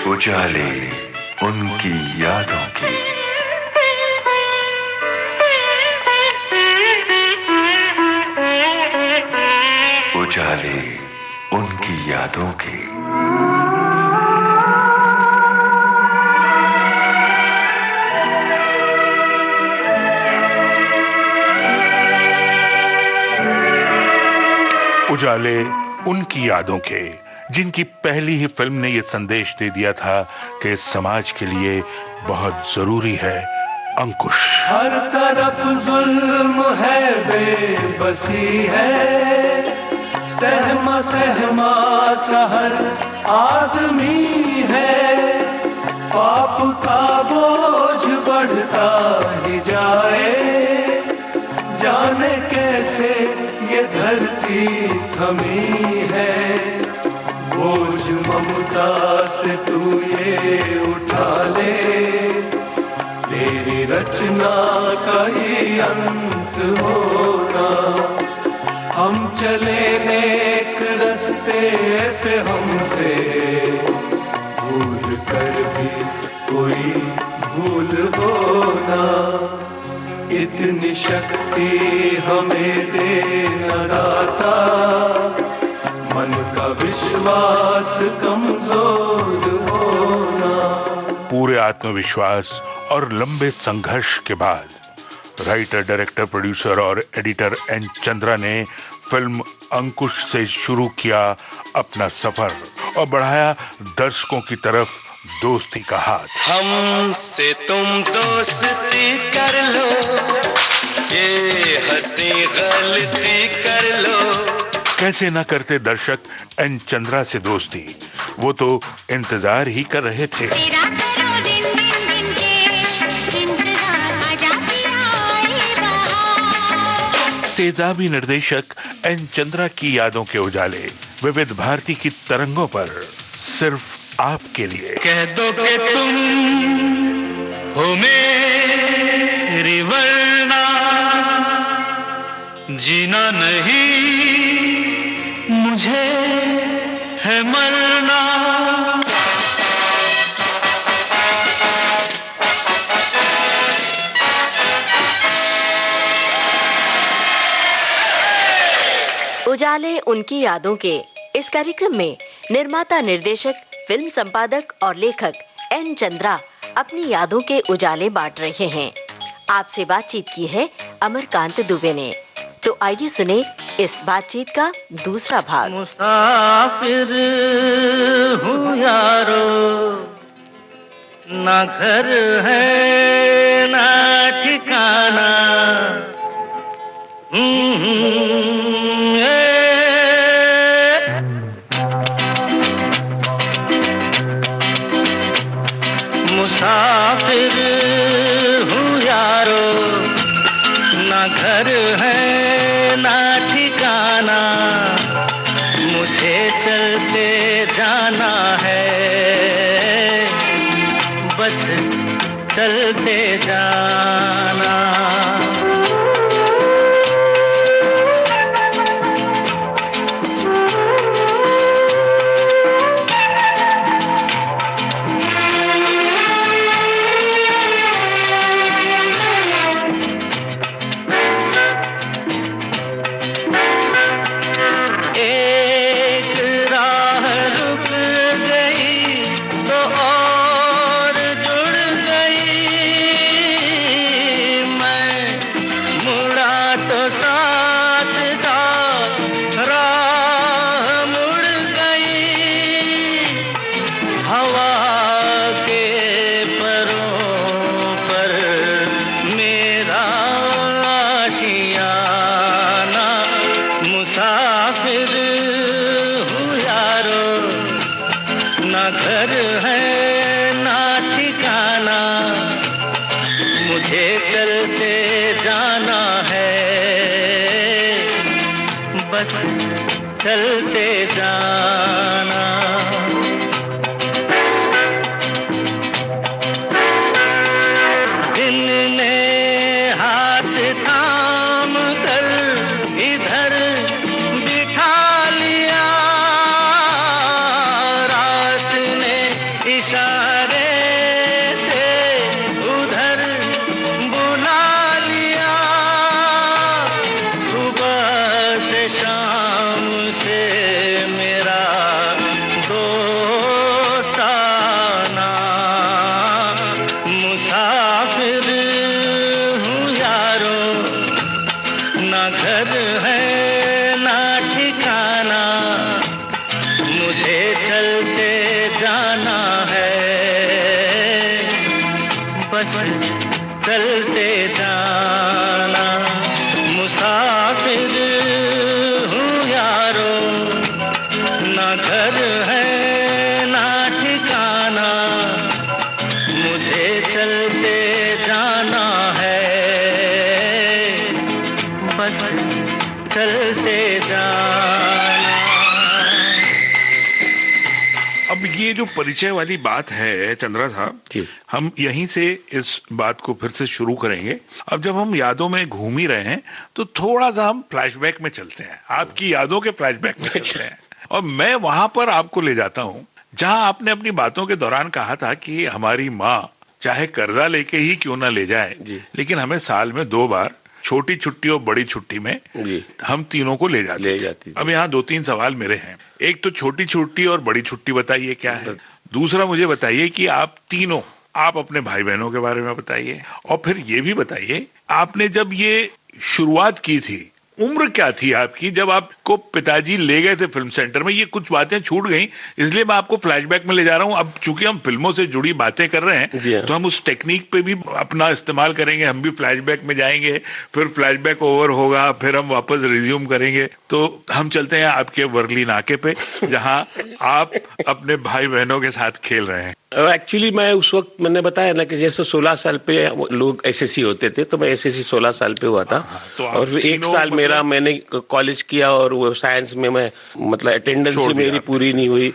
उजाले उनकी यादों की। उजाले उनकी यादों की। उजाले उनकी यादों के, जिनकी पहली ही फिल्म ने यह संदेश दे दिया था कि समाज के लिए बहुत जरूरी है अंकुश। हर तरफ जुल्म है, बेबसी है, सहमा सहमा सहर आदमी है, पाप का बोझ बढ़ता ही जाए, जाने कैसे ये धरती थमी है, बोझ ममता से तू ये उठा ले, तेरी रचना का ही अंत होना। हम चले एक रास्ते पे, हमसे भूल कर भी कोई भूल होना, इतनी शक्ति हमें देना दाता, मन का विश्वास कमजोर होना। पूरे आत्मविश्वास और लंबे संघर्ष के बाद राइटर, डायरेक्टर, प्रोड्यूसर और एडिटर एन चंद्रा ने फिल्म अंकुश से शुरू किया अपना सफर और बढ़ाया दर्शकों की तरफ दोस्ती का हाथ। हमसे तुम दोस्ती कर लो, ये हंसी गलती कर लो। कैसे न करते दर्शक एन चंद्रा से दोस्ती, वो तो इंतजार ही कर रहे थे। तेजाबी निर्देशक एन चंद्रा की यादों के उजाले विविध भारती की तरंगों पर सिर्फ आपके लिए। कह दो कि तुम हो मेरी, वरना जीना नहीं मुझे है मरना। उजाले उनकी यादों के इस कार्यक्रम में निर्माता, निर्देशक, फिल्म संपादक और लेखक एन चंद्रा अपनी यादों के उजाले बांट रहे हैं। आपसे बातचीत की है अमरकांत दुबे ने। तो आइए सुने इस बातचीत का दूसरा भाग। मुसाफिर हूँ यारो, ना घर है ना ठिकाना, मुसाफिर हूँ यारो, ना घर है ना ठिकाना, मुझे चलते जाना है, बस चलते जाना। चलते जाना। दिन ने हाथ थाम कर इधर बिठा लिया, रात ने इशारा बस चलते जाना। मुसाफिर हूँ यारो, ना घर है ना ठिकाना, मुझे चलते जाना है, बस चलते जाना। अब ये जो परिचय वाली बात है चंद्रा साहब, हम यहीं से इस बात को फिर से शुरू करेंगे। अब जब हम यादों में घूम ही रहे हैं तो थोड़ा सा हम फ्लैशबैक में चलते हैं, आपकी यादों के फ्लैशबैक में चलते हैं, और मैं वहां पर आपको ले जाता हूं जहां आपने अपनी बातों के दौरान कहा था कि हमारी माँ चाहे कर्जा लेके ही क्यों ना ले जाए, लेकिन हमें साल में 2 बार छोटी छुट्टी और बड़ी छुट्टी में हम तीनों को ले जाती। अब यहाँ 2-3 सवाल मेरे हैं। एक तो छोटी छुट्टी और बड़ी छुट्टी बताइए क्या है। दूसरा मुझे बताइए कि आप तीनों, आप अपने भाई बहनों के बारे में बताइए, और फिर ये भी बताइए आपने जब ये शुरुआत की थी, उम्र क्या थी आपकी जब आपको पिताजी ले गए थे फिल्म सेंटर में। ये कुछ बातें छूट गई, इसलिए मैं आपको फ्लैशबैक में ले जा रहा हूं। अब चूंकि हम फिल्मों से जुड़ी बातें कर रहे हैं तो हम उस टेक्निक पे भी अपना इस्तेमाल करेंगे, हम भी फ्लैशबैक में जाएंगे, फिर फ्लैशबैक ओवर होगा, फिर हम वापस रिज्यूम करेंगे। तो हम चलते हैं आपके वर्ली नाके पे जहां आप अपने भाई बहनों के साथ खेल रहे हैं। एक्चुअली मैं उस वक्त, मैंने बताया ना कि जैसे 16 साल पे लोग एसएससी होते थे, तो मैं एसएससी 16 साल पे हुआ था। तो और 1 साल मेरा मैंने कॉलेज किया, और वो साइंस में मैं मतलब अटेंडेंस मेरी पूरी नहीं हुई,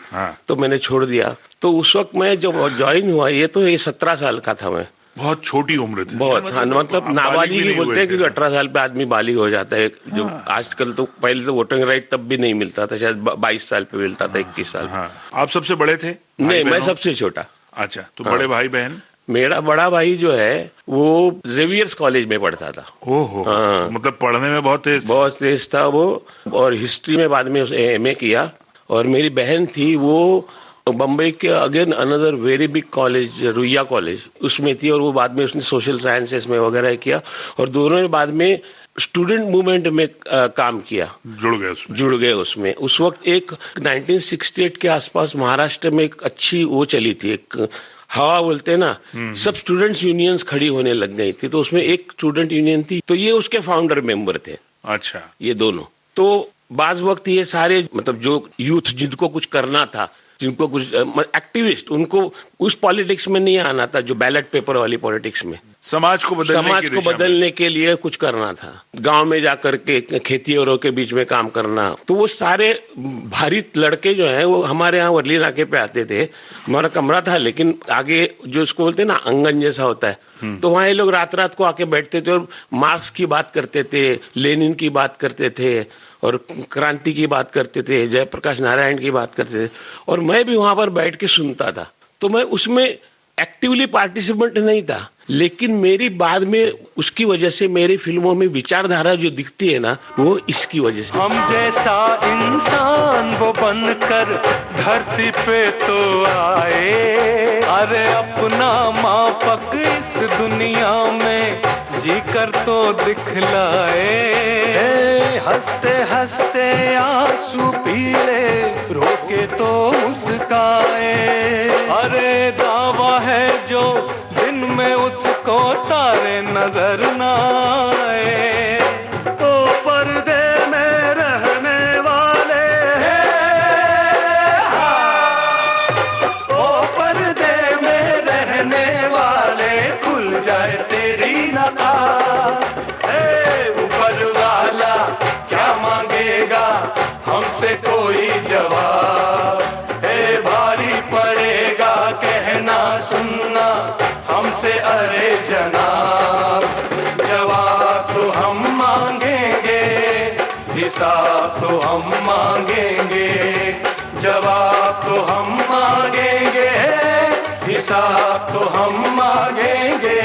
तो मैंने छोड़ दिया। तो उस वक्त मैं जब ज्वाइन हुआ, ये 17 साल का था मैं। बहुत छोटी उम्र थी। बहुत, हाँ, मतलब नाबालिग ही बोलते हैं, क्योंकि 18 साल पे आदमी बालिग हो जाता है। जो आजकल तो, पहले तो वोटिंग राइट तब भी नहीं मिलता था, शायद 22 साल पे मिलता था, 21 साल। आप सबसे बड़े थे? नहीं, मैं सबसे छोटा। अच्छा, तो बड़े भाई बहन? मेरा बड़ा भाई जो है वो जेवियर्स कॉलेज में पढ़ता था। ओहो, मतलब पढ़ने में बहुत तेज था वो, और हिस्ट्री में बाद में उसने एमए किया। और मेरी बहन थी, वो बम्बई के again another very big college, Ruia college, उसमें थी, और वो बाद में उसने सोशल साइंसेस में वगैरह किया, और दोनों ने बाद में स्टूडेंट मूवमेंट में काम किया, जुड़ गए उसमें। उस वक्त एक 1968 के आसपास महाराष्ट्र में एक अच्छी वो चली थी, एक हवा बोलते हैं ना, सब स्टूडेंट्स यूनियंस खड़ी होने लग गई थी, तो उसमें एक स्टूडेंट यूनियन थी, तो ये उसके फाउंडर मेंबर थे। अच्छा, ये दोनों। तो बाज वक्त ये सारे मतलब जो यूथ जिनको कुछ करना था, जिनको कुछ एक्टिविस्ट, उनको उस पॉलिटिक्स में नहीं आना था, जो बैलेट पेपर वाली पॉलिटिक्स में, समाज को बदलने के लिए कुछ करना था, गांव में जाकर के खेतियों के बीच में काम करना। तो वो सारे भारित लड़के जो हैं वो हमारे यहाँ वर्ली नाके पे आते थे। हमारा कमरा था, लेकिन आगे जो इसको बोलते हैं ना आंगन जैसा होता है, तो वहाँ ये लोग रात रात को आके बैठते थे और मार्क्स की बात करते थे, लेनिन की बात करते थे, और क्रांति की बात करते थे, जयप्रकाश नारायण की बात करते थे, और मैं भी वहां पर बैठ के सुनता था। तो मैं उसमें एक्टिवली पार्टिसिपेंट नहीं था, लेकिन मेरी बाद में उसकी वजह से मेरी फिल्मों में विचारधारा जो दिखती है ना, वो इसकी वजह से। हम जैसा इंसान वो बनकर धरती पे तो आए, अरे अपना मापक इस दुनिया में जी कर तो दिखलाए। हंसते हंसते आंसू पीले, रोके तो मुस्काए, अरे दावा है जो दिन में उसको तारे नजर न आए। तो पर्दे में रहने वाले ओ पर्दे में रहने वाले, खुल जाए तेरी नकाब। ऊपर वाला क्या मांगेगा हमसे कोई जवाब, भारी पड़ेगा कहना सुनना हमसे, अरे जनाब। जवाब तो हम मांगेंगे, हिसाब तो हम मांगेंगे, जवाब तो हम मांगेंगे, हिसाब तो हम मांगेंगे।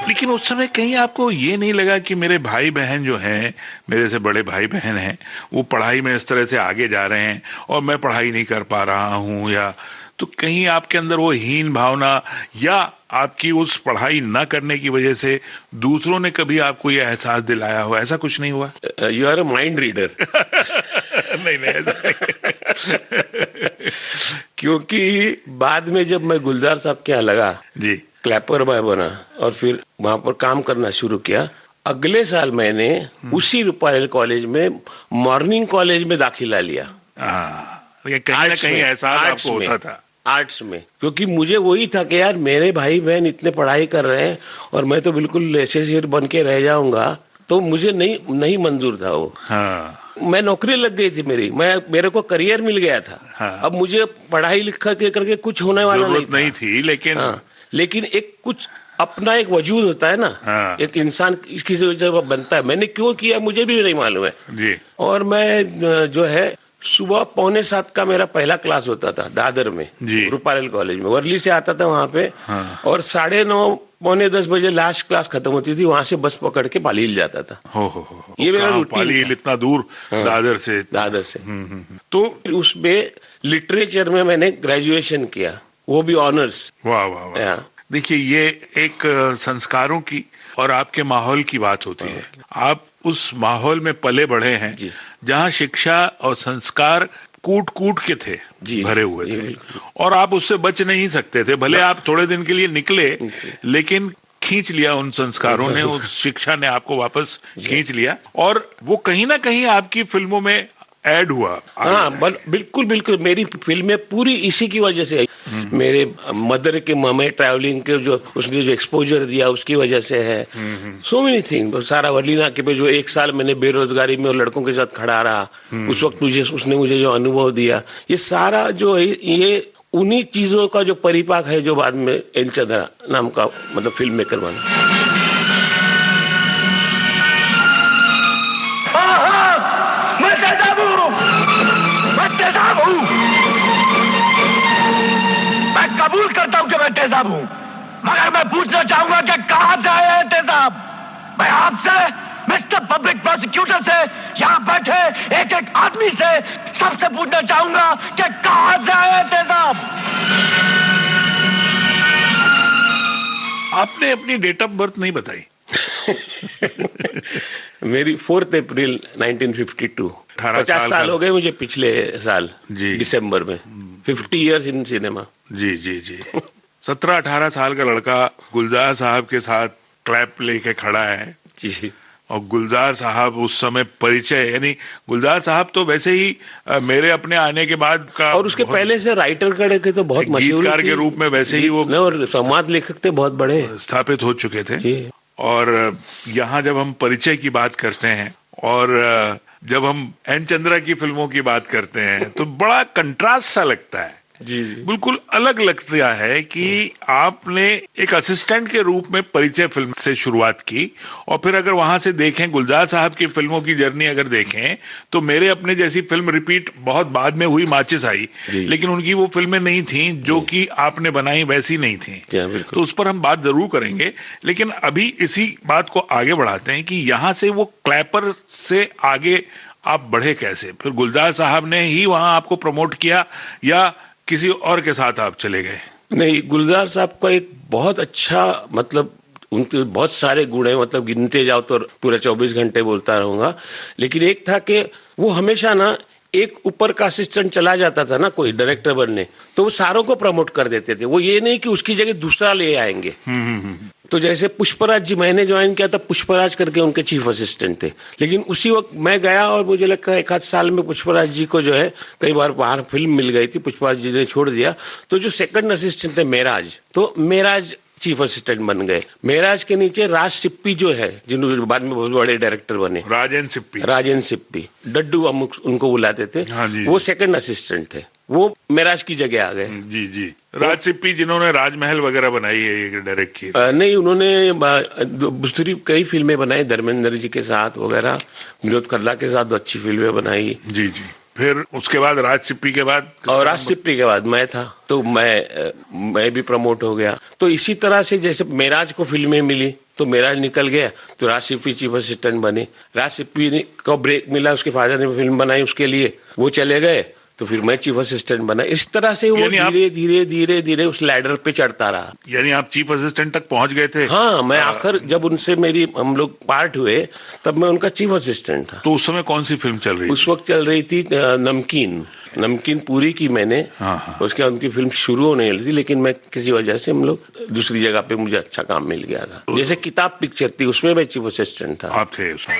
लेकिन उस समय कहीं आपको ये नहीं लगा कि मेरे भाई बहन जो हैं, मेरे से बड़े भाई बहन हैं, वो पढ़ाई में इस तरह से आगे जा रहे हैं और मैं पढ़ाई नहीं कर पा रहा हूँ, या तो कहीं आपके अंदर वो हीन भावना, या आपकी उस पढ़ाई न करने की वजह से दूसरों ने कभी आपको ये एहसास दिलाया हो, ऐसा कुछ नहीं हुआ? You are a mind reader. नहीं ऐसा नहीं। क्योंकि बाद में जब मैं गुलजार साहब के यहाँ लगा जी, क्लैपर बॉय बना और फिर वहां पर काम करना शुरू किया। अगले साल मैंने उसी रूपारेल कॉलेज में मॉर्निंग कॉलेज में दाखिला लिया। ये कहीं ना आर्ट्स कहीं में, एहसास आर्ट्स आपको में। होता था। आर्ट्स में, क्योंकि मुझे वही था कि यार मेरे भाई बहन इतने पढ़ाई कर रहे हैं और मैं तो बिल्कुल एसोसिएट बन के रह जाऊंगा, तो मुझे नहीं मंजूर था वो। हाँ, मैं नौकरी लग गई थी मेरे को करियर मिल गया था। हाँ। अब मुझे पढ़ाई लिखा के करके कुछ होने वाला जरूरत नहीं था। थी, लेकिन हाँ, लेकिन एक कुछ अपना एक वजूद होता है ना। हाँ। एक इंसान किसी वजह से बनता है। मैंने क्यों किया मुझे भी नहीं मालूम है। जी, और मैं जो है सुबह 6:45 का मेरा पहला क्लास होता था दादर में, जी। रूपारेल कॉलेज में। वर्ली से आता था वहां पे। हाँ। और 9:30 9:45 बजे लास्ट क्लास खत्म होती थी, वहां से बस पकड़ के पाली हिल जाता था। हो। ये मेरा कहाँ रूटीन पाली था। इतना दूर, हाँ। दादर से। दादर से। तो उसमें लिटरेचर में मैंने ग्रेजुएशन किया, वो भी ऑनर्स। वाह वाह वाह। देखिए, ये एक संस्कारों की और आपके माहौल की बात होती है। आप उस माहौल में पले बढ़े हैं जी। जहाँ शिक्षा और संस्कार कूट कूट के थे, जी, भरे हुए जी, थे, बिल्कुल। और आप उससे बच नहीं सकते थे। भले आप थोड़े दिन के लिए निकले, लेकिन खींच लिया उन संस्कारों ने, उस शिक्षा ने आपको वापस खींच लिया, और वो कहीं ना कहीं आपकी फिल्मों में ऐड हुआ। हाँ, बिल्कुल बिल्कुल। मेरी फिल्में पूरी इसी की वजह से आई। मेरे मदर के हमें ट्रैवलिंग के जो उसने जो एक्सपोजर दिया उसकी वजह से है। So many thing. सारा वर्लीना के पे जो 1 साल मैंने बेरोजगारी में और लड़कों के साथ खड़ा रहा, उस वक्त उसने मुझे जो अनुभव दिया, ये सारा जो है ये उन्हीं चीजों का जो परिपाक है जो बाद में एन चंद्रा नाम का मतलब फिल्म मेकर बना। मैं कबूल करता हूं कि मैं तेजाब हूं, मगर मैं पूछना चाहूंगा कि कहां से आए हैं तेजाब? मैं आपसे, मिस्टर पब्लिक प्रोसिक्यूटर से, यहां बैठे एक एक आदमी से, सबसे पूछना चाहूंगा कि कहां से आए हैं तेजाब? आपने अपनी डेट ऑफ बर्थ नहीं बताई। मेरी 4 अप्रैल 1952। 50 साल हो गए मुझे पिछले साल जी। दिसंबर में। 50 इयर्स इन सिनेमा। जी जी जी। 17-18 साल का लड़का गुलजार साहब के साथ क्लैप लेके खड़ा है जी। और गुलजार साहब उस समय परिचय, यानी गुलजार साहब तो वैसे ही मेरे अपने आने के बाद का, और उसके पहले से राइटर कड़े के तो बहुत मशहूर गीतकार के रूप में वैसे ही वो और संवाद लेखक थे बहुत बड़े स्थापित हो चुके थे। जी। और यहाँ जब हम परिचय की बात करते हैं और जब हम एन चंद्रा की फिल्मों की बात करते हैं तो बड़ा कंट्रास्ट सा लगता है। जी जी। बिल्कुल अलग लगता है कि आपने एक असिस्टेंट के रूप में परिचय फिल्म से शुरुआत की, और फिर अगर वहां से देखें गुलजार साहब की फिल्मों की जर्नी अगर देखें तो मेरे अपने जैसी फिल्म रिपीट बहुत बाद में हुई, माचिस आई, लेकिन उनकी वो फिल्में नहीं थी जो कि आपने बनाई, वैसी नहीं थी। तो उस पर हम बात जरूर करेंगे, लेकिन अभी इसी बात को आगे बढ़ाते हैं कि यहाँ से वो क्लैपर से आगे आप बढ़े कैसे? फिर गुलजार साहब ने ही वहां आपको प्रमोट किया या किसी और के साथ आप चले गए? नहीं, गुलजार साहब का एक बहुत अच्छा, मतलब उनके बहुत सारे गुण हैं, मतलब गिनते जाओ तो पूरा 24 घंटे बोलता रहूंगा। लेकिन एक था कि वो हमेशा ना एक ऊपर का असिस्टेंट चला जाता था ना कोई डायरेक्टर बनने, तो वो सारों को प्रमोट कर देते थे। वो ये नहीं कि उसकी जगह दूसरा ले आएंगे। तो जैसे पुष्पराज जी, मैंने ज्वाइन किया था, पुष्पराज करके उनके चीफ असिस्टेंट थे, लेकिन उसी वक्त मैं गया और मुझे लगता है 1 साल में पुष्पराज जी को जो है कई बार बाहर फिल्म मिल गई थी, पुष्पराज जी ने छोड़ दिया। तो जो सेकंड असिस्टेंट थे मेराज, तो मेराज चीफ असिस्टेंट बन गए। मेराज के नीचे राज सिप्पी जो है, जिन्होंने बाद में बहुत बड़े डायरेक्टर बने, राजेंद्र सिप्पी, डड्डू उनको बुलाते थे। हाँ जी, वो सेकंड असिस्टेंट थे, वो मेराज की जगह आ गए। जी जी। राज सिप्पी जिन्होंने राजमहल वगैरह बनाई है, डायरेक्ट की? नहीं, उन्होंने दूसरी कई फिल्में बनाई, धर्मेंद्र जी के साथ वगैरह, विनोद खन्ना के साथ अच्छी फिल्में बनाई। जी जी। फिर उसके बाद राज सिप्पी के बाद, और राज सिप्पी के बाद मैं था, तो मैं भी प्रमोट हो गया। तो इसी तरह से जैसे मेराज को फिल्में मिली तो मेराज निकल गया, तो राज सिप्पी चीफ असिस्टेंट बने। राज सिप्पी को ब्रेक मिला, उसके फादर ने फिल्म बनाई उसके लिए, वो चले गए, तो फिर मैं चीफ असिस्टेंट बना। इस तरह से वो धीरे धीरे धीरे धीरे उस लैडर पे चढ़ता रहा। यानी आप चीफ असिस्टेंट तक पहुंच गए थे? हाँ, मैं आखिर जब उनसे हम लोग पार्ट हुए तब मैं उनका चीफ असिस्टेंट था। तो उस समय कौन सी फिल्म चल रही थी? उस वक्त चल रही थी नमकीन पूरी की मैंने। हाँ। उसके बाद उनकी फिल्म शुरू होने वाली थी, लेकिन मैं किसी वजह से हम लोग दूसरी जगह पे मुझे अच्छा काम मिल गया था। जैसे किताब पिक्चर थी, उसमें मैं चीफ असिस्टेंट था। आप थे उसमें?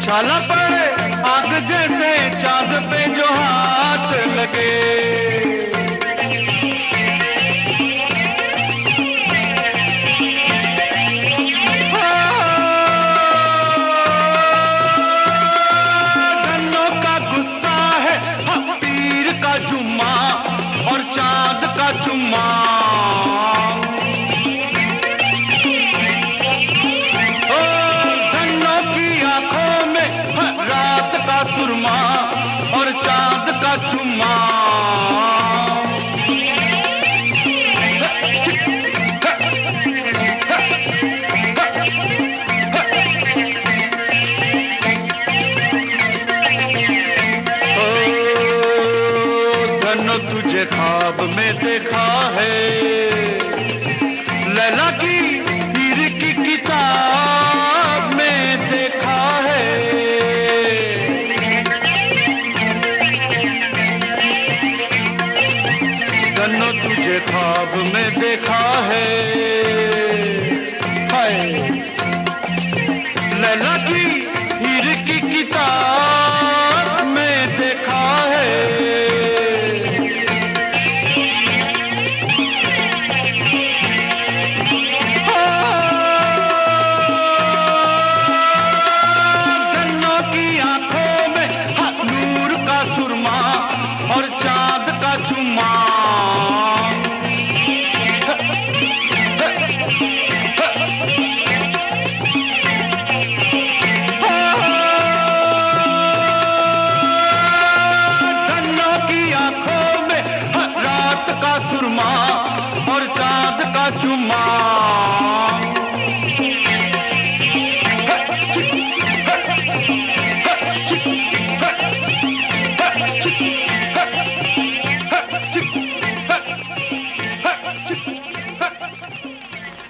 छाला पड़े आग जैसे चांद पे जो हाथ लगे। गन्नों का गुस्सा है पीर का जुम्मा और चांद का चुम्मा। और चांद का चुम्मा। धनो तुझे ख्वाब में देखा है, लैला की हीर की किताब में देखा है। तुझे ख्वाब में देखा है, हाय लैला की हीर की किताब में देखा है। गन्नों की आंखों में नूर का सुरमा और चांद का चुम्मा। और चांद का चुम्मा।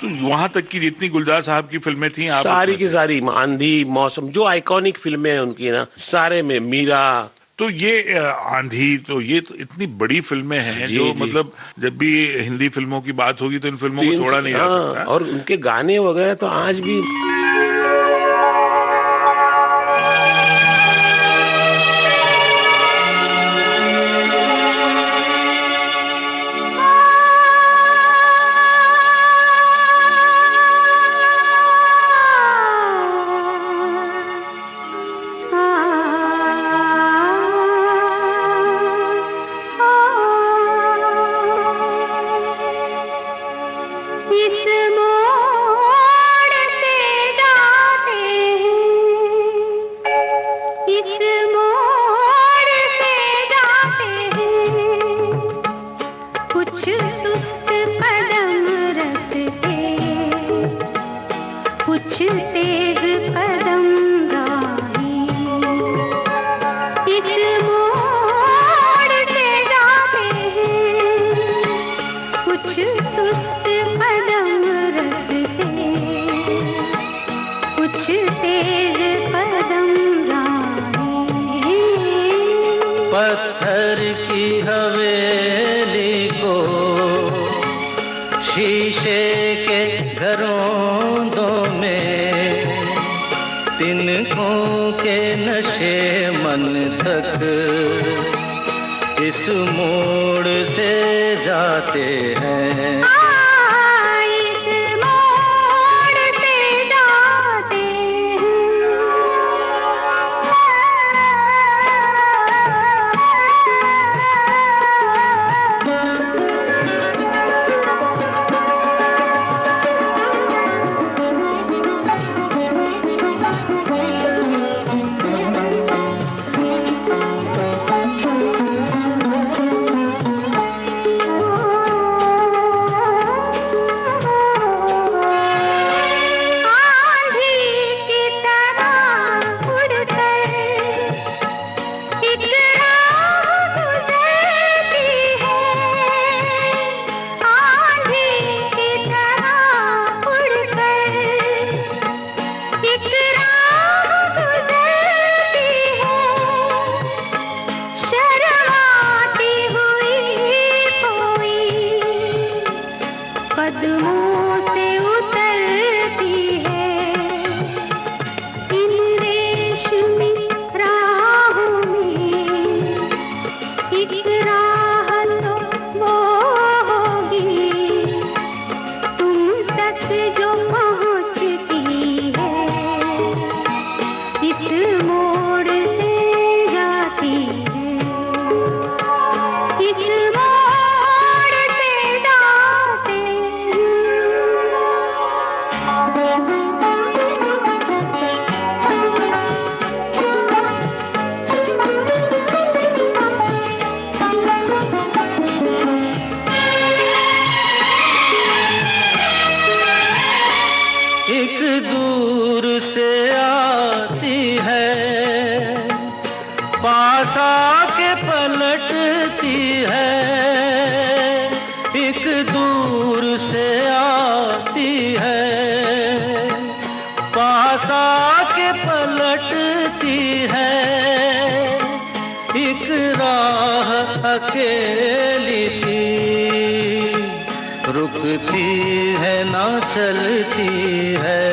तो वहां तक की जितनी गुलजार साहब की फिल्में थी सारी की सारी, आंधी, मौसम, जो आइकॉनिक फिल्में हैं उनकी ना, सारे में मीरा। तो ये आंधी, तो ये तो इतनी बड़ी फिल्में हैं जो मतलब जब भी हिंदी फिल्मों की बात होगी तो इन फिल्मों को छोड़ा नहीं जा सकता। और उनके गाने वगैरह तो आज भी इस मोड़ शीशे के घरों में तिनकों के नशे मन तक इस मोड़ से जाते हैं। इस मोड़ से जाते कदमों से उतरती है इन रेशमी राहों में। एक राह तो वो होगी तुम तक जो पहुंचती है, इस मोड़ से जाती है, इस मोड़ से जाते एक दूर से आती है, पास आके पलटती है। एक दूर से आती है, पास आके पलटती है। एक राह अकेली सी रुकती है ना चलती है।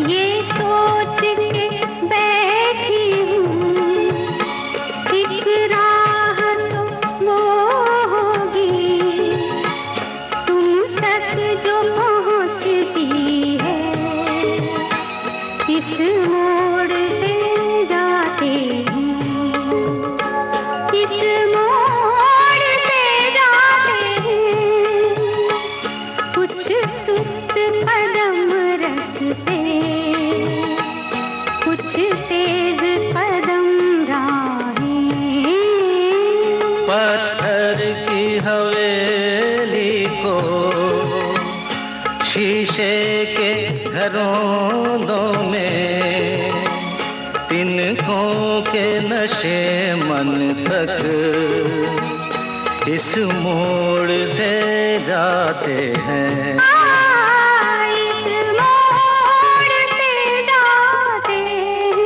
ये सोच के बैठी हूँ एक राह तो वो होगी तुम तक जो पहुँचती है, इस मोड़ से जाते हैं, इस मोड़ से जाते हैं। कुछ सुस्त कदम रखते, कुछ तेज कदम राहें। पत्थर की हवेली को शीशे के घरों में तिनकों के नशे मन तक इस मोड़ से जाते हैं। इस मोड़ से जाते हैं।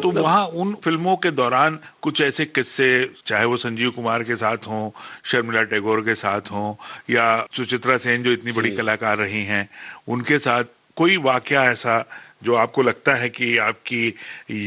तो वहाँ उन फिल्मों के दौरान कुछ ऐसे किस्से, चाहे वो संजीव कुमार के साथ हों, शर्मिला टैगोर के साथ हों, या सुचित्रा सेन जो इतनी बड़ी कलाकार रही हैं, उनके साथ कोई वाकया ऐसा जो आपको लगता है कि आपकी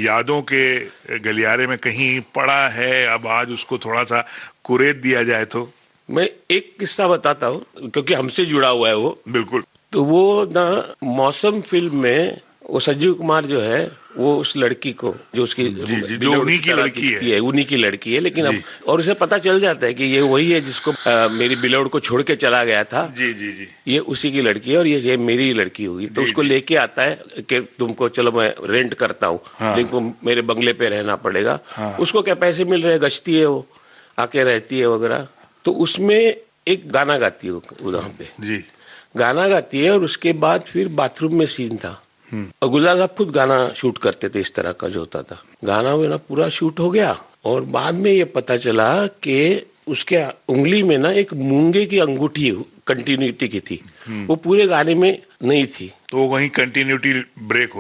यादों के गलियारे में कहीं पड़ा है, अब आज उसको थोड़ा सा कुरेद दिया जाए तो? मैं एक किस्सा बताता हूँ क्योंकि हमसे जुड़ा हुआ है वो। बिल्कुल। तो वो ना मौसम फिल्म में वो संजीव कुमार जो है वो उस लड़की को जो उसकी जो उन्हीं की लड़की है, उन्हीं की लड़की है, लेकिन अब और उसे पता चल जाता है कि ये वही है जिसको मेरी बिलोड को छोड़ के चला गया था। जी जी जी, ये उसी की लड़की है और ये मेरी लड़की होगी। तो उसको लेके आता है कि तुमको चलो मैं रेंट करता हूँ, लेकिन मेरे बंगले पे रहना पड़ेगा। उसको क्या पैसे मिल रहे हैं, गश्ती है वो, आके रहती है वगैरह। तो उसमें एक गाना गाती है वहां पे जी, गाना गाती है और उसके बाद फिर बाथरूम में सीन था और गुलजार साहब खुद गाना शूट करते थे, इस तरह का जो होता था। गाना वो ना पूरा शूट हो गया और बाद में ये पता चला कि उसके उंगली में ना एक मूंगे की अंगूठी कंटिन्यूटी की थी, वो पूरे गाने में नहीं थी। तो वहीं कंटिन्यूटी ब्रेक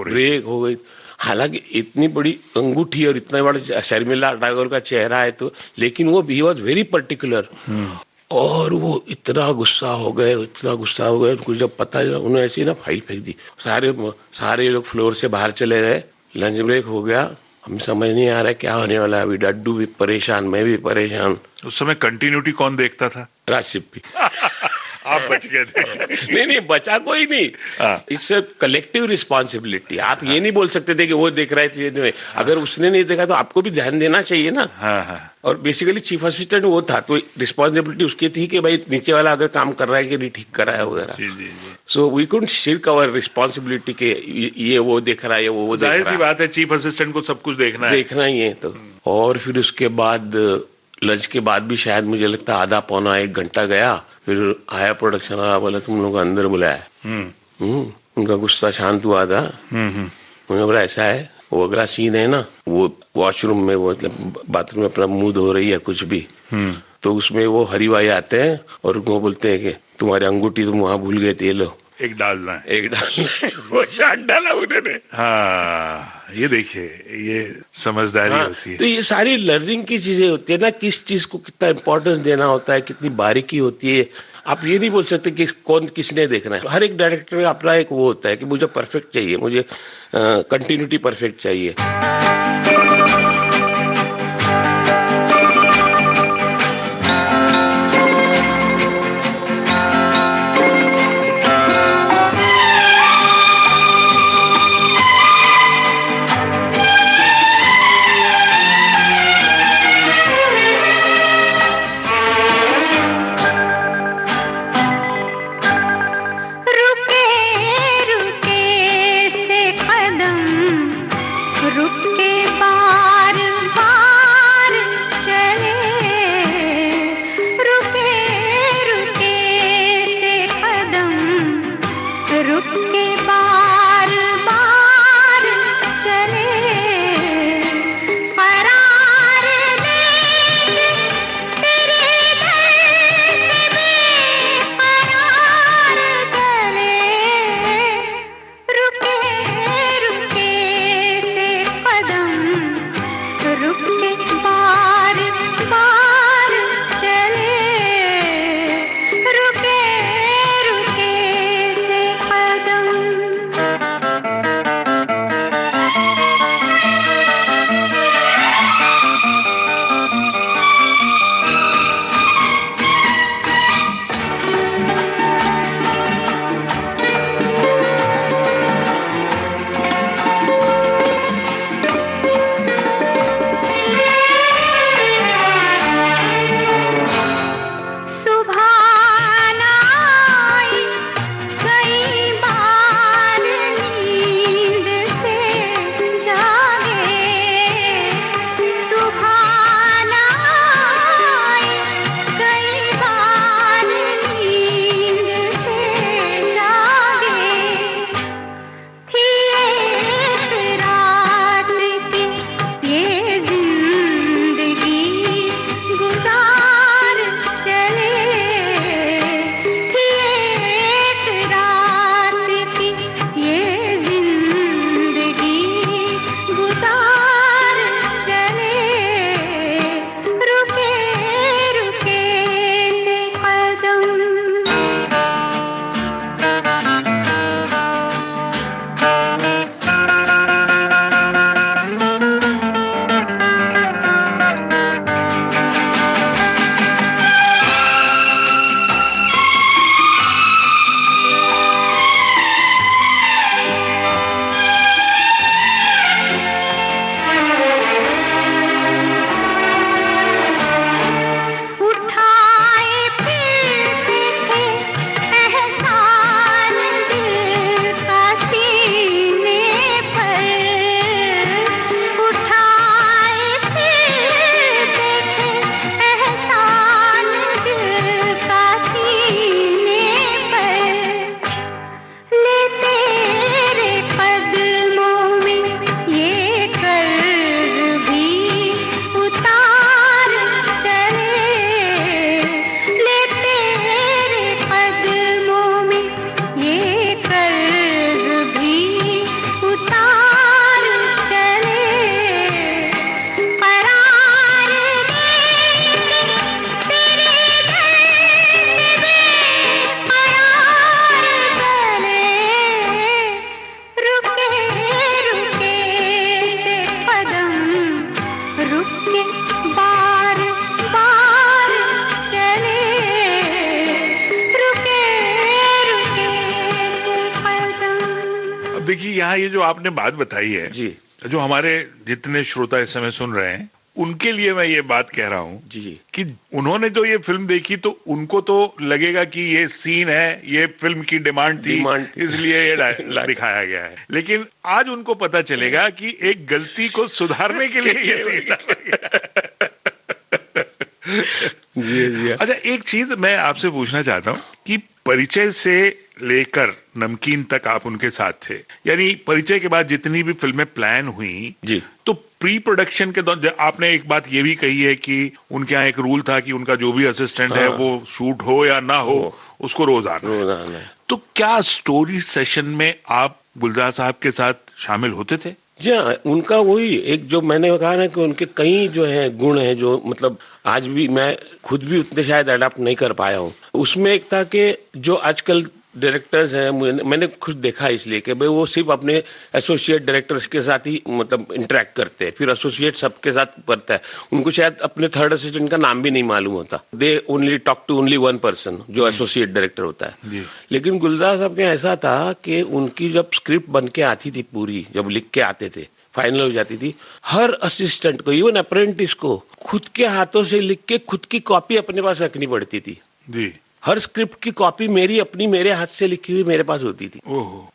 हो गई। हालांकि इतनी बड़ी अंगूठी और इतना बड़ा शर्मिला टैगोर का चेहरा है तो, लेकिन वो ही वॉज वेरी पर्टिकुलर। और वो इतना गुस्सा हो गए, उनको जब पता चला उन्होंने ऐसे ही ना फाइल फेंक दी। सारे लोग फ्लोर से बाहर चले गए, लंच ब्रेक हो गया। हमें समझ नहीं आ रहा है क्या होने वाला है। अभी डड्डू भी परेशान, मैं भी परेशान। उस समय कंटिन्यूटी कौन देखता था? राज सिप्पी। आप बच गए थे। नहीं, बचा कोई नहीं। It's a collective responsibility. आप ये नहीं बोल सकते थे कि वो देख रहे थे, अगर उसने नहीं देखा तो आपको भी ध्यान देना चाहिए ना। और बेसिकली चीफ असिस्टेंट वो था, तो रिस्पॉन्सिबिलिटी उसकी थी कि भाई नीचे वाला अगर काम कर रहा है कि नहीं ठीक कर रहा है वगैरह। So we couldn't shirk our responsibility के ये वो देख रहा है, वो देख रहा है। जाहिर सी बात है, चीफ असिस्टेंट को सब कुछ देखना ही है। तो और फिर उसके बाद लंच के बाद भी शायद मुझे लगता है आधा पौना 1 घंटा गया। फिर आया प्रोडक्शन वाला, बोला तुम लोग अंदर बुलाया। उनका गुस्सा शांत हुआ था। उन्होंने बोला ऐसा है, वो अगला सीन है ना, वो वॉशरूम में, वो मतलब बाथरूम में अपना मुंह धो रही है कुछ भी, तो उसमें वो हरी भाई आते हैं और उनको बोलते हैं कि तुम्हारी अंगूठी तुम वहां भूल गए थे, लो एक डालना है। वो शाट डाला उन्होंने। हाँ, ये देखिए, ये समझदारी होती है। तो ये सारी लर्निंग की चीजें होती है ना, किस चीज को कितना इंपॉर्टेंस देना होता है, कितनी बारीकी होती है। आप ये नहीं बोल सकते कि कौन किसने देखना है। हर एक डायरेक्टर में अपना एक वो होता है कि मुझे परफेक्ट चाहिए, मुझे कंटिन्यूटी परफेक्ट चाहिए। रुके रुके से कदम रुक के देखिए यहाँ ये जो आपने बात बताई है जी जो हमारे जितने श्रोता इस समय सुन रहे हैं उनके लिए मैं ये बात कह रहा हूँ जी कि उन्होंने जो ये फिल्म देखी तो उनको तो लगेगा कि ये सीन है, ये फिल्म की डिमांड थी, इसलिए ये दिखाया गया है। लेकिन आज उनको पता चलेगा कि एक गलती को सुधारने के लिए ये सीन जी जी। अच्छा, एक चीज मैं आपसे पूछना चाहता हूँ कि परिचय से लेकर नमकीन तक आप उनके साथ थे, यानी परिचय के बाद जितनी भी फिल्में प्लान हुई जी, तो प्री प्रोडक्शन के दौरान आपने एक बात ये भी कही है कि उनके यहाँ एक रूल था कि उनका जो भी असिस्टेंट है वो शूट हो या ना हो उसको रोज आना है। तो क्या स्टोरी सेशन में आप गुलजार साहब के साथ शामिल होते थे? जी हाँ, उनका वही एक जो मैंने कहा ना कि उनके कई जो है गुण हैं जो मतलब आज भी मैं खुद भी उतने शायद अडॉप्ट नहीं कर पाया हूँ। उसमें एक था कि जो आजकल डायरेक्टर्स हैं मैंने खुद देखा इसलिए कि भाई वो सिर्फ अपने एसोसिएट डायरेक्टर्स के साथ ही मतलब इंटरेक्ट करते हैं, फिर एसोसिएट सबके साथ करता है, उनको शायद अपने थर्ड असिस्टेंट का नाम भी नहीं मालूम होता। They only talk to only one person जो एसोसिएट डायरेक्टर होता है। लेकिन गुलजार साहब के ऐसा था कि उनकी जब स्क्रिप्ट बन के आती थी पूरी, जब लिख के आते थे, फाइनल हो जाती थी, हर असिस्टेंट को इवन अप्रेंटिस को खुद के हाथों से लिख के खुद की कॉपी अपने पास रखनी पड़ती थी जी। हर स्क्रिप्ट की कॉपी मेरी अपनी मेरे हाथ से लिखी हुई मेरे पास होती थी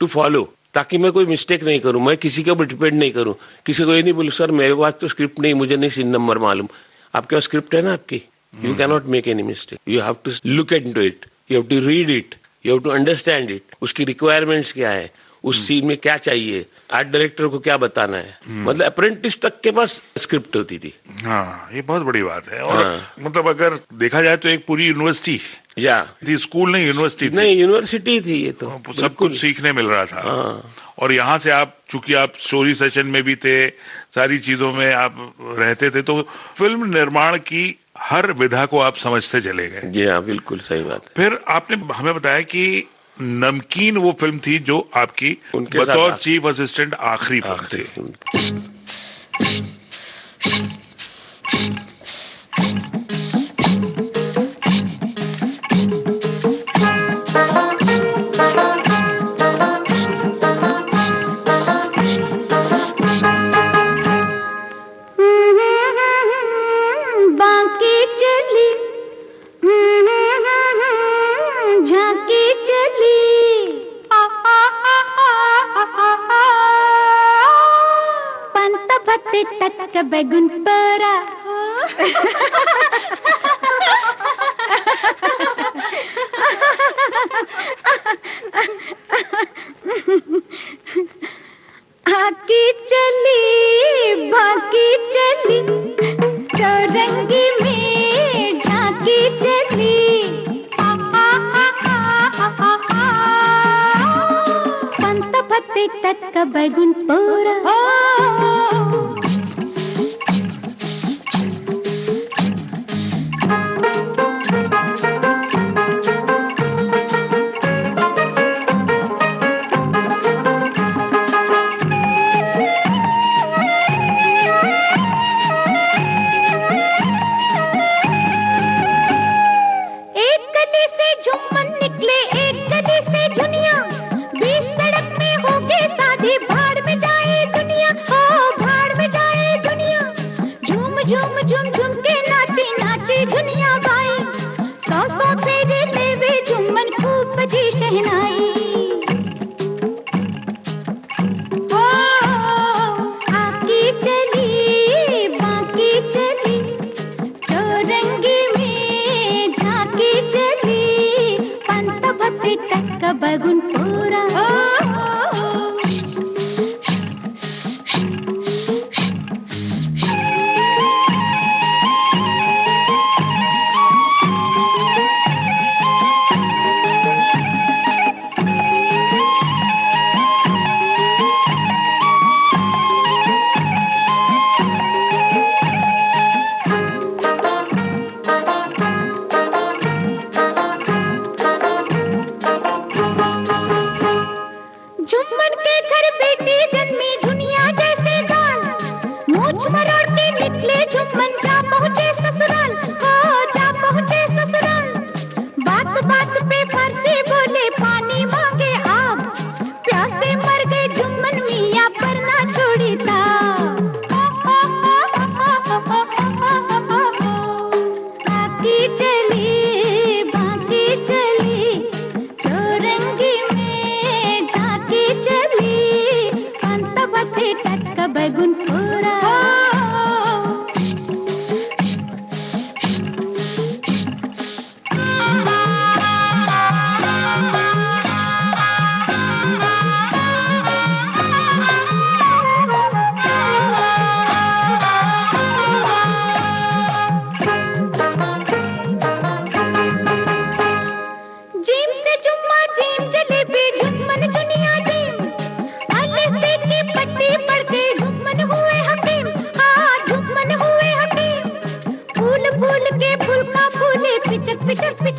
टू फॉलो, ताकि मैं कोई मिस्टेक नहीं करूं, मैं किसी के ऊपर डिपेंड नहीं करूं, किसी को ये नहीं बोलूं सर मेरे पास तो स्क्रिप्ट नहीं, मुझे नहीं सीन नंबर मालूम। आपके पास स्क्रिप्ट है ना आपकी, you can not make any mistake, you have to look into it, you have to read it, you have to understand it, उसकी रिक्वायरमेंट्स क्या है, उस सीन में क्या चाहिए, आर्ट डायरेक्टर को क्या बताना है, मतलब अप्रेंटिस तक के पास स्क्रिप्ट होती थी। हाँ, ये बहुत बड़ी बात है। और मतलब अगर देखा जाए तो एक पूरी यूनिवर्सिटी या स्कूल नहीं यूनिवर्सिटी थी। नहीं यूनिवर्सिटी थी ये तो, सब कुछ सीखने मिल रहा था। और यहाँ से आप चूंकि आप स्टोरी सेशन में भी थे, सारी चीजों में आप रहते थे, तो फिल्म निर्माण की हर विधा को आप समझते चले गए। जी हाँ, बिल्कुल सही बात है। फिर आपने हमें बताया कि नमकीन वो फिल्म थी जो आपकी बतौर चीफ असिस्टेंट आखिरी फिल्म थी। बांके चली झांकी चली पंत भत्ते तक बैगुन परा आकी चली बाकी चली चौरंगी में झांकी चली पंत भत्ते तक बैगुन पोरा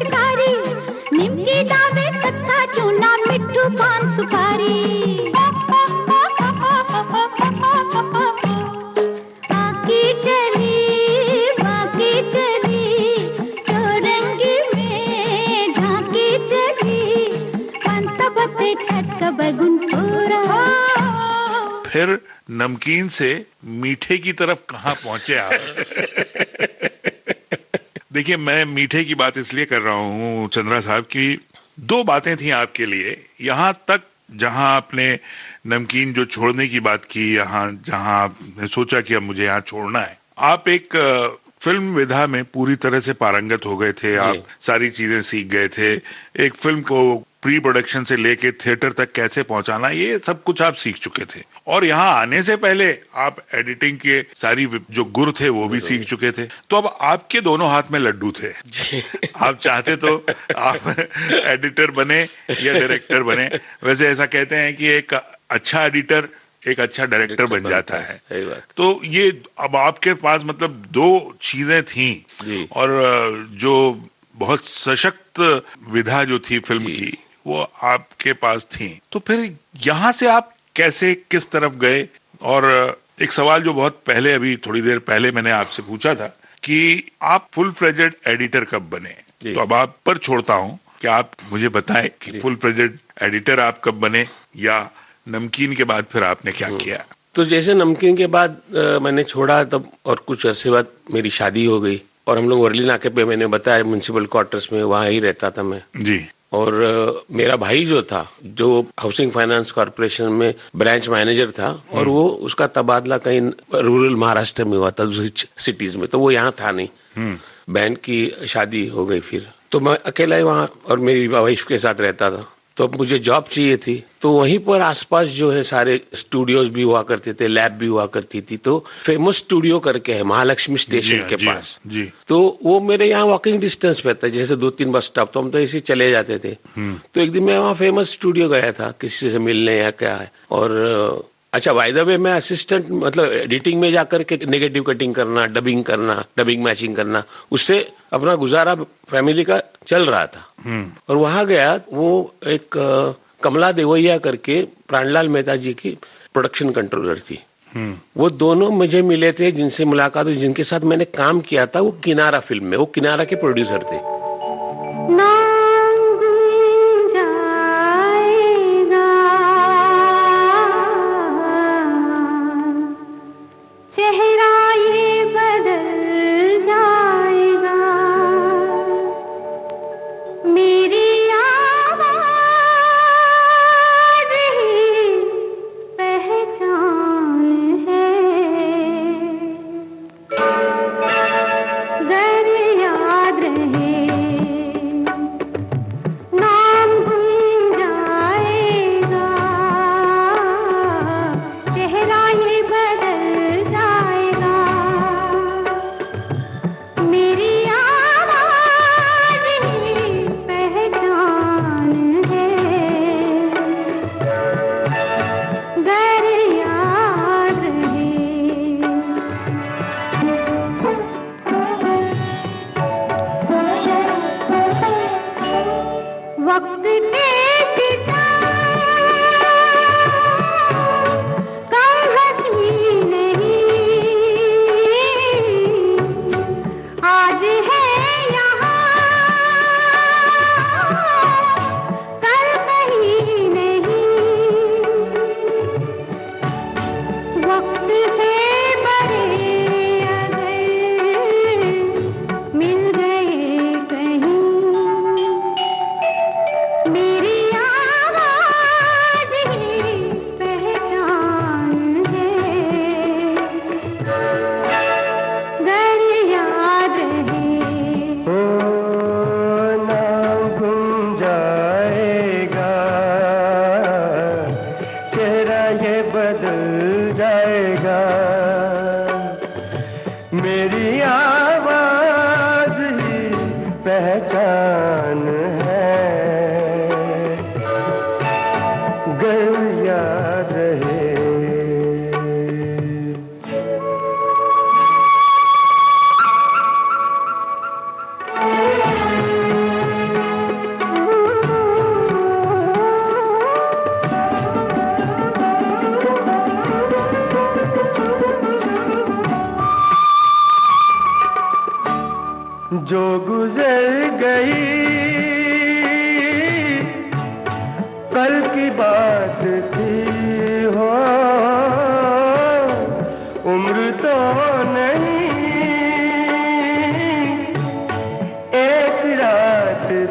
शिकारी, निमकी दावे कत्था चूना मिट्ठू पान सुपारी। आकी चली बाकी चली, चौरंगी में झांकी चली, पंत बते खट बगुन पूरा। फिर नमकीन से मीठे की तरफ कहाँ पहुंचे आप? देखिए, मैं मीठे की बात इसलिए कर रहा हूँ चंद्रा साहब की दो बातें थी आपके लिए। यहाँ तक जहाँ आपने नमकीन जो छोड़ने की बात की, यहाँ जहाँ आपने सोचा कि अब मुझे यहाँ छोड़ना है, आप एक फिल्म विधा में पूरी तरह से पारंगत हो गए थे। आप सारी चीजें सीख गए थे। एक फिल्म को प्री प्रोडक्शन से लेके थिएटर तक कैसे पहुंचाना, ये सब कुछ आप सीख चुके थे। और यहाँ आने से पहले आप एडिटिंग के सारी जो गुर थे वो भी सीख चुके थे। तो अब आपके दोनों हाथ में लड्डू थे। आप चाहते तो आप एडिटर बने या डायरेक्टर बने। वैसे ऐसा कहते हैं कि एक अच्छा एडिटर एक अच्छा डायरेक्टर बन जाता है। तो ये अब आपके पास मतलब दो चीजें थी और जो बहुत सशक्त विधा जो थी फिल्म की वो आपके पास थी। तो फिर यहाँ से आप कैसे किस तरफ गए? और एक सवाल जो बहुत पहले अभी थोड़ी देर पहले मैंने आपसे पूछा था कि आप फुल फ्लेजेड एडिटर कब बने, तो अब आप पर छोड़ता हूँ कि आप मुझे बताएं कि फुल फ्लेजेड एडिटर आप कब बने या नमकीन के बाद फिर आपने क्या किया? तो जैसे नमकीन के बाद मैंने छोड़ा तब और कुछ अरसे बाद मेरी शादी हो गई और हम लोग वर्ली नाके पे, मैंने बताया म्युनिसिपल क्वार्टर्स में, वहां ही रहता था मैं जी। और मेरा भाई जो था, जो हाउसिंग फाइनेंस कॉर्पोरेशन में ब्रांच मैनेजर था, और वो उसका तबादला कहीं रूरल महाराष्ट्र में हुआ था, दूसरी सिटीज में, तो वो यहाँ था नहीं। बहन की शादी हो गई फिर, तो मैं अकेला ही वहाँ और मेरी वाइफ के साथ रहता था। तो अब मुझे जॉब चाहिए थी, तो वहीं पर आसपास जो है सारे स्टूडियोज भी हुआ करते थे, लैब भी हुआ करती थी। तो फेमस स्टूडियो करके है महालक्ष्मी स्टेशन के पास जी। तो वो मेरे यहाँ वॉकिंग डिस्टेंस पे था, जैसे 2-3 बस स्टॉप, तो हम तो ऐसे चले जाते थे। तो एक दिन मैं वहाँ फेमस स्टूडियो गया था किसी से मिलने या क्या है, और अच्छा बाय द वे मैं असिस्टेंट मतलब एडिटिंग में जाकर के नेगेटिव कटिंग करना, डबिंग मैचिंग करना, उससे अपना गुजारा फैमिली का चल रहा था। और वहां गया, वो एक कमला देवैया करके प्राणलाल मेहता जी की प्रोडक्शन कंट्रोलर थी। वो दोनों मुझे मिले थे, जिनसे मुलाकात हुई, जिनके साथ मैंने काम किया था, वो किनारा फिल्म में, वो किनारा के प्रोड्यूसर थे।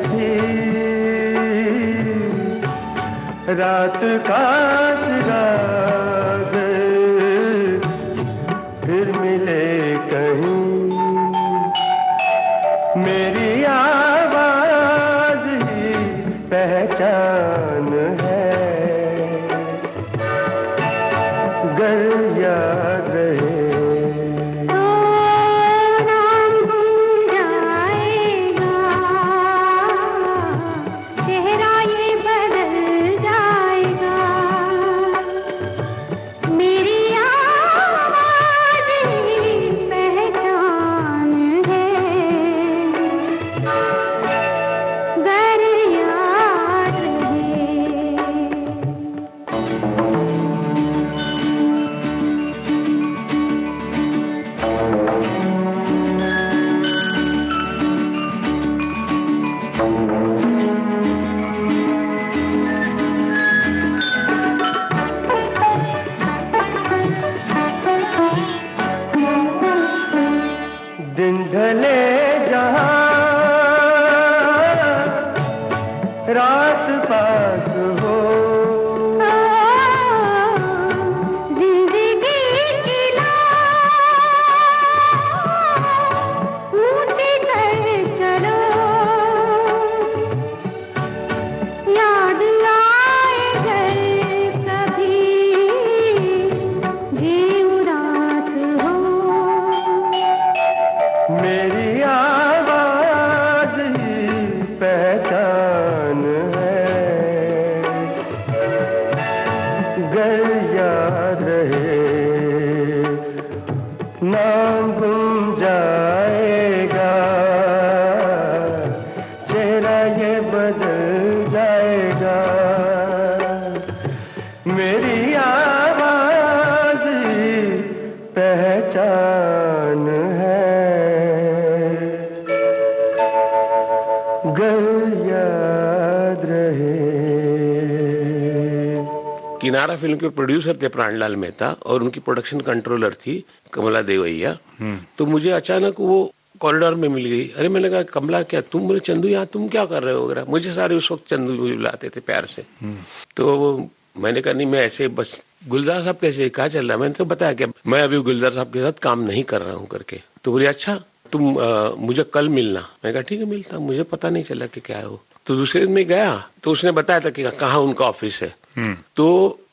भी रात का चिराग फिर मिले कहीं मेरी आवाज ही पहचान है गर याद रहे दिन ढले जहाँ रात पास हो जिंदगी की ऊंची कर चलो याद आए घर कभी जी उदास हो मेरी आवाज ही पहचान है गर याद रहे नाम गुम जाएगा चेहरा ये बदल जाएगा मेरी आवाज ही पहचान है गर याद रहे। किनारा फिल्म के प्रोड्यूसर थे प्राणलाल मेहता और उनकी प्रोडक्शन कंट्रोलर थी कमला देवैया। तो मुझे अचानक वो कॉरिडोर में मिल गई। अरे मैंने कहा कमला क्या तुम? बोले चंदू यहाँ तुम क्या कर रहे हो वगैरह। मुझे सारे उस वक्त चंदू बुलाते थे प्यार से। तो मैंने कहा नहीं मैं ऐसे बस गुलजार साहब कैसे क्या चल रहा है। मैंने तो बताया कि मैं अभी गुलजार साहब के साथ काम नहीं कर रहा हूँ करके। तो बोले अच्छा तुम मुझे कल मिलना। मैंने कहा ठीक है मिलता, मुझे पता नहीं चला कि क्या है वो। तो दूसरे दिन मैं गया तो उसने बताया था कि कहाँ उनका ऑफिस है। तो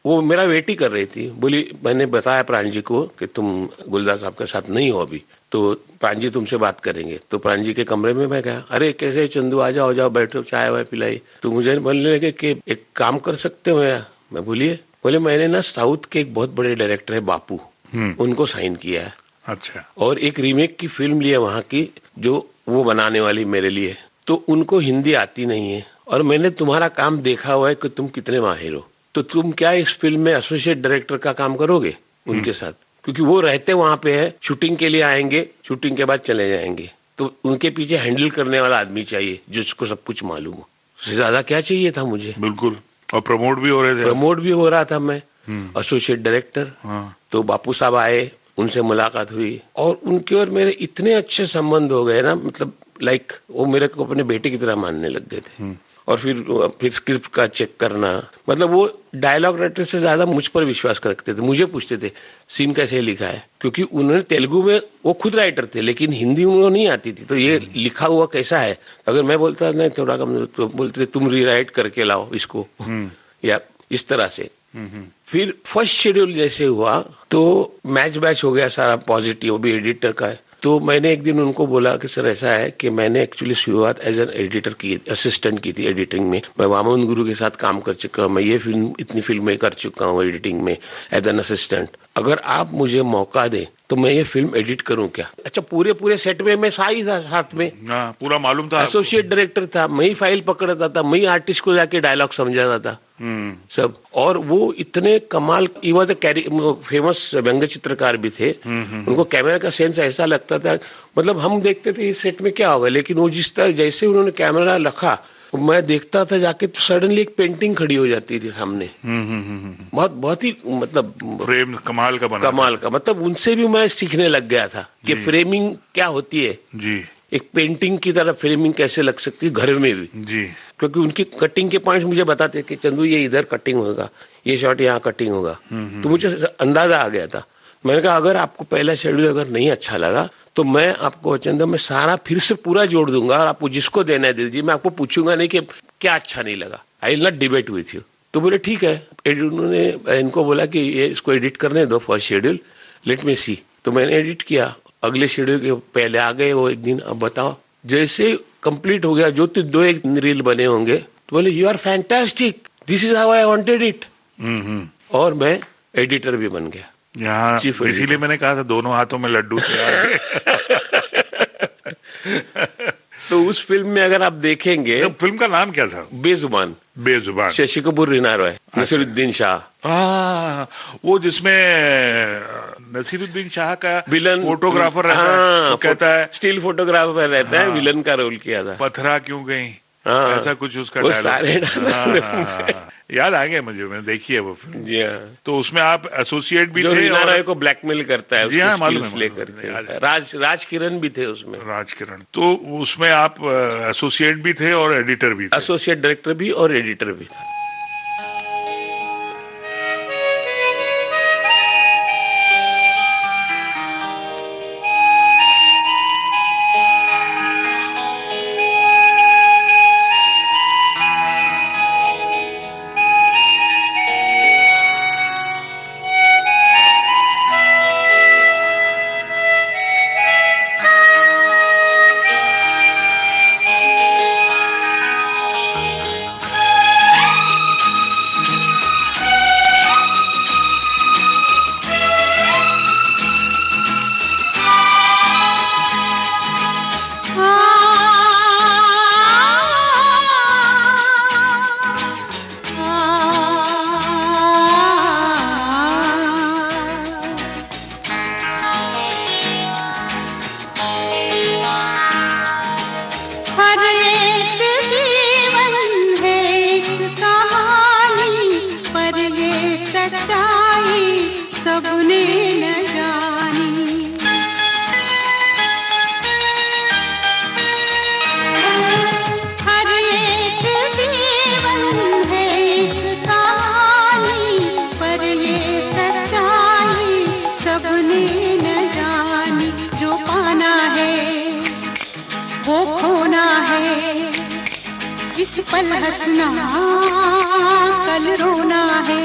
वो मेरा वेट ही कर रही थी। बोली मैंने बताया प्राण जी को कि तुम गुलजार साहब के साथ नहीं हो अभी, तो प्राण जी तुमसे बात करेंगे। तो प्राण जी के कमरे में मैं गया। अरे कैसे चंदू आ जाओ बैठो चाय वाय पिलाई। तो मुझे बोलने लगे कि एक काम कर सकते हो मेरा। मैं बोलिए। बोले मैंने ना साउथ के एक बहुत बड़े डायरेक्टर है बापू, उनको साइन किया है। अच्छा। और एक रीमेक की फिल्म ली है वहाँ की जो वो बनाने वाली मेरे लिए। तो उनको हिंदी आती नहीं है और मैंने तुम्हारा काम देखा हुआ है कि तुम कितने माहिर हो। तो तुम क्या इस फिल्म में एसोसिएट डायरेक्टर का काम करोगे उनके साथ? क्योंकि वो रहते वहां पे है, शूटिंग के लिए आएंगे, शूटिंग के बाद चले जाएंगे। तो उनके पीछे हैंडल करने वाला आदमी चाहिए जिसको सब कुछ मालूम हो। उससे ज्यादा क्या चाहिए था मुझे। बिल्कुल। और प्रमोट भी हो रहे थे। प्रमोट भी हो रहा था मैं, एसोसिएट डायरेक्टर। तो बापू साहब आए, उनसे मुलाकात हुई और उनके और मेरे इतने अच्छे संबंध हो गए ना, मतलब लाइक वो मेरे को अपने बेटे की तरह मानने लग गए थे। और फिर स्क्रिप्ट का चेक करना, मतलब वो डायलॉग राइटर से ज्यादा मुझ पर विश्वास करते थे। मुझे पूछते थे सीन कैसे लिखा है, क्योंकि उन्होंने तेलुगु में वो खुद राइटर थे लेकिन हिंदी उनको नहीं आती थी। तो ये लिखा हुआ कैसा है, अगर मैं बोलता नहीं थोड़ा कम तो बोलते थे तुम रीराइट करके लाओ इसको या इस तरह से। फिर फर्स्ट शेड्यूल जैसे हुआ तो मैच बैच हो गया सारा, पॉजिटिव भी एडिटर का है। तो मैंने एक दिन उनको बोला कि सर ऐसा है कि मैंने एक्चुअली शुरुआत एज एन एडिटर की, असिस्टेंट की थी एडिटिंग में। मैं वामन गुरु के साथ काम कर चुका हूँ, मैं ये फिल्म इतनी फिल्में कर चुका हूँ एडिटिंग में एज एन असिस्टेंट। अगर आप मुझे मौका दें तो मैं ये फिल्म एडिट करूं क्या? अच्छा पूरे सेट में मैं साई था साथ में, पूरा मालूम था। एसोसिएट डायरेक्टर था, मैं ही फाइल पकड़ता था, मैं ही आर्टिस्ट को जाके डायलॉग समझाता था सब। और वो इतने कमाल, ही वाज अ फेमस व्यंग्य चित्रकार भी थे। उनको कैमरा का सेंस ऐसा लगता था, मतलब हम देखते थे इस सेट में क्या होगा, लेकिन वो जिस तरह जैसे उन्होंने कैमरा रखा मैं देखता था जाके तो सडनली एक पेंटिंग खड़ी हो जाती थी सामने। बहुत ही मतलब फ्रेम कमाल का, मतलब उनसे भी मैं सीखने लग गया था कि फ्रेमिंग क्या होती है जी, एक पेंटिंग की तरह फ्रेमिंग कैसे लग सकती है घर में भी जी। क्योंकि उनकी कटिंग के पॉइंट्स मुझे बताते कि चंदू ये इधर कटिंग होगा, ये शॉट यहाँ कटिंग होगा, तो मुझे अंदाजा आ गया था। मैंने कहा अगर आपको पहला शेड्यूल अगर नहीं अच्छा लगा तो मैं आपको चंदू मैं सारा फिर से पूरा जोड़ दूंगा और आपको जिसको देना है दीजिए, मैं आपको पूछूंगा नहीं कि क्या अच्छा नहीं लगा, I will not debate with you. तो बोले ठीक है। उन्होंने इनको बोला कि ये इसको एडिट करने दो फर्स्ट शेड्यूल, लेट मी सी। तो मैंने एडिट किया, अगले शेड्यूल के पहले आ गए वो एक दिन। अब बताओ जैसे कंप्लीट हो गया, जो दो एक रील बने होंगे तो बोले you are fantastic, this is how I wanted it. और मैं एडिटर भी बन गया यहाँ, इसीलिए मैंने कहा था दोनों हाथों में लड्डू थे। तो उस फिल्म में अगर आप देखेंगे तो फिल्म का नाम क्या था? बेजुबान। बेजुबान। शशि कपूर, रीना रॉय, नसीरुद्दीन शाह। वो जिसमें नसीरुद्दीन शाह का विलन फोटोग्राफर रहता है, वो कहता है स्टिल फोटोग्राफर रहता है, विलन का रोल किया था। पथरा क्यों गई, ऐसा कुछ उसका वो सारे याद आ गया मुझे, मैंने देखी है वो फिल्म। जी हाँ। तो उसमें आप एसोसिएट भी थे, रीना रॉय को ब्लैकमेल करता है, जी हाँ मालूम है, लेकर राज किरण भी थे उसमें। राज किरण। तो उसमें आप एसोसिएट भी थे और एडिटर भी थे। एसोसिएट डायरेक्टर भी और एडिटर भी। पल हंसना कल रोना है,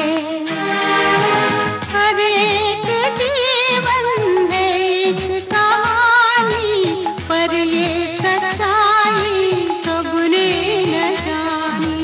हर एक जीवन है एक कहानी, पर ये सच्चाई सबने न जानी।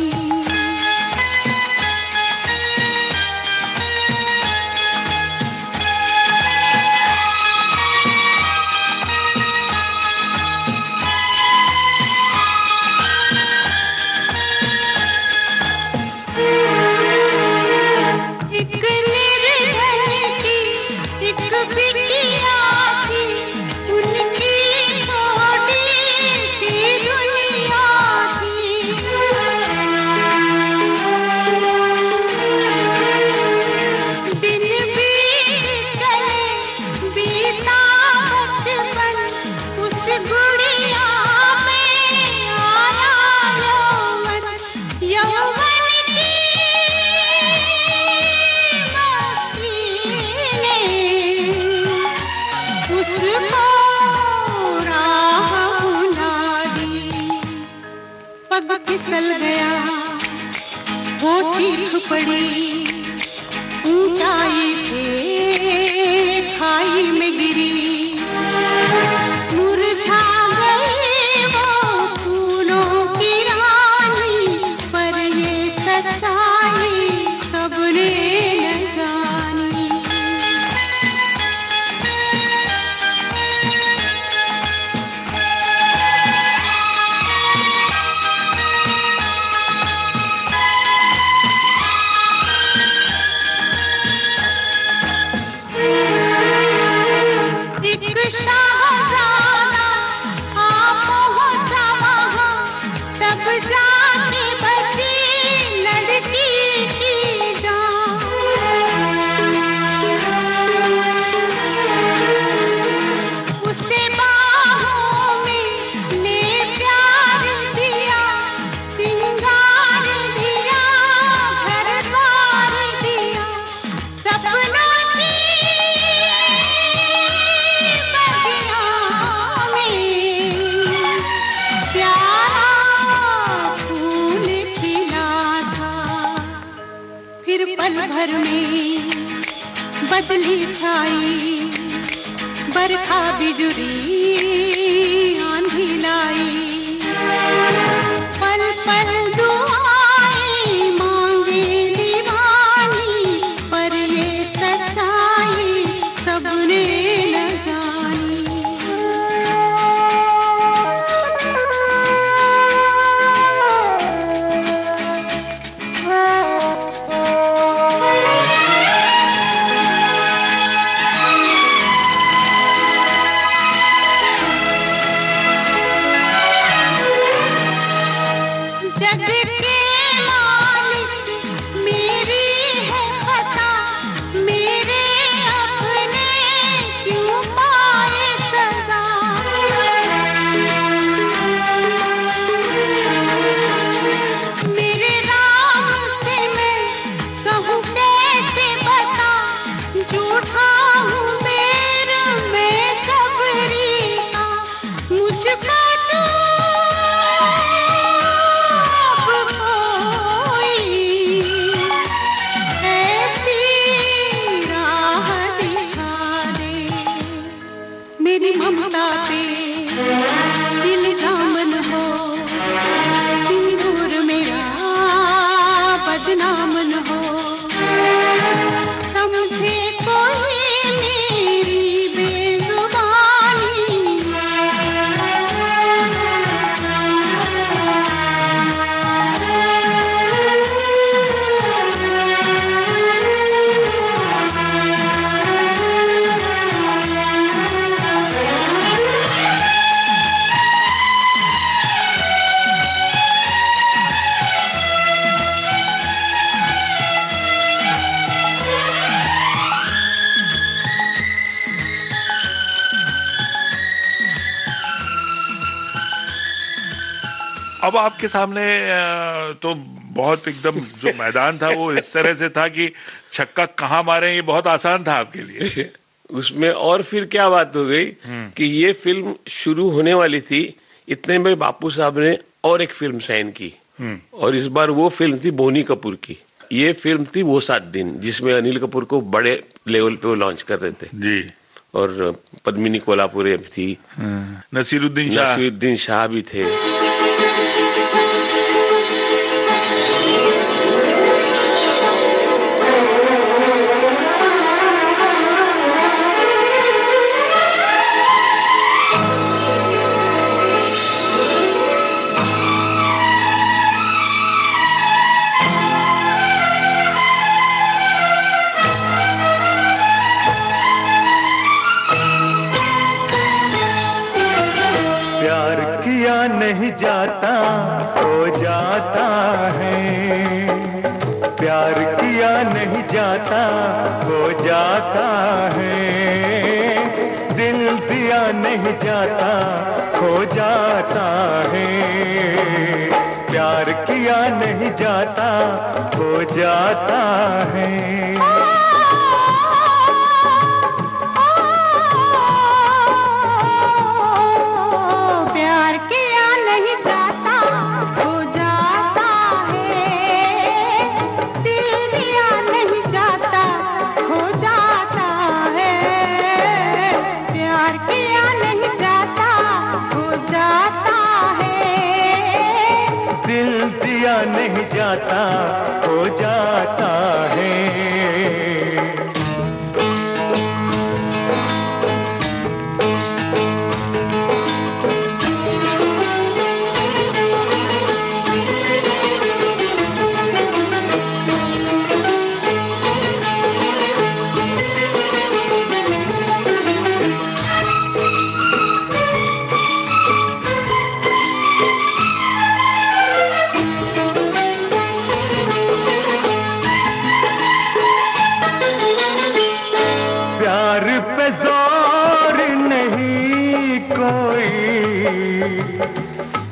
फिसल गया वो चीख पड़ी ऊंचाई से खाई में गिरी, मुरझा गई वो फूलों की रानी, पर ये सच्चाई सबने न जानी। पल भर में बदली छाई, बरखा बिजुली आंधी लाई, पल पल दुआएं मांगे दीवानी, पर ये सच्चाई सबने न जानी। जग के मालिक मेरी है खता, मेरे अपने क्यों पाए सजा। मेरे राम से मैं कहूँ कैसे बता, झूठा हूँ मैं सबरी का, मुझको मेरी ममता पे दिल दामन हो, सिंदूर मेरा बदनाम न हो, समझे कोई मेरी बेजुबानी। अब आपके सामने तो बहुत एकदम जो मैदान था वो इस तरह से था कि छक्का कहाँ मारे ये बहुत आसान था आपके लिए। उसमें और फिर क्या बात हो गई कि ये फिल्म शुरू होने वाली थी, इतने में बापू साहब ने और एक फिल्म साइन की, और इस बार वो फिल्म थी बोनी कपूर की। ये फिल्म थी वो 7 दिन, जिसमें अनिल कपूर को बड़े लेवल पे वो लॉन्च कर रहे थे जी, और पद्मिनी कोल्हापुरे थी, नसीरुद्दीन शाह भी थे। नहीं जाता हो जाता है, प्यार किया नहीं जाता हो जाता है, दिल दिया नहीं जाता हो जाता है, प्यार किया नहीं जाता हो जाता है। नहीं जाता हो जाता है।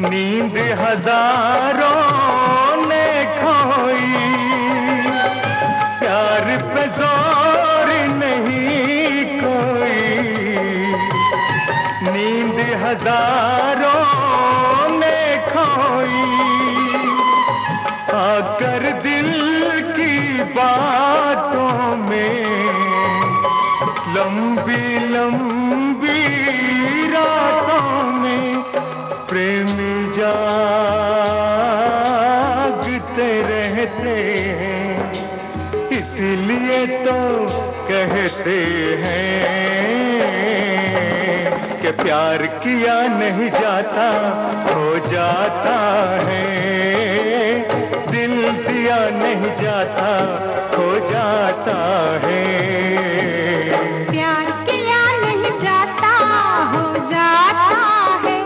नींद हजारों ने खोई, प्यार पे जोर नहीं कोई, नींद हजारों ने खोई, आकर दिल की बात हमसे रहते हैं, इसीलिए तो कहते हैं कि प्यार किया नहीं जाता, हो जाता है। दिल दिया नहीं जाता, हो जाता है। प्यार किया नहीं जाता, हो जाता है।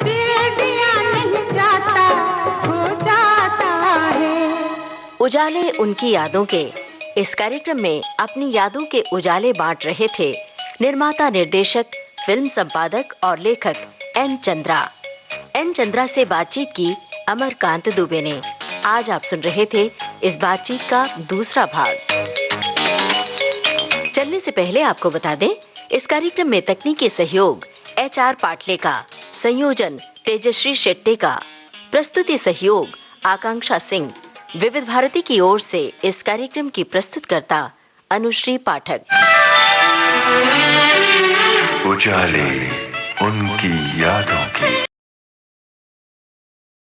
दिल दिया नहीं जाता, हो जाता है। उजाले उनकी यादों के इस कार्यक्रम में अपनी यादों के उजाले बांट रहे थे निर्माता, निर्देशक, फिल्म संपादक और लेखक एन चंद्रा। एन चंद्रा से बातचीत की अमरकांत दुबे ने। आज आप सुन रहे थे इस बातचीत का दूसरा भाग। चलने से पहले आपको बता दें, इस कार्यक्रम में तकनीकी सहयोग HR पाटले का, संयोजन तेजश्री शेट्टे का, प्रस्तुति सहयोग आकांक्षा सिंह। विविध भारती की ओर से इस कार्यक्रम की प्रस्तुतकर्ता अनुश्री पाठक। उजाले उनकी यादों की।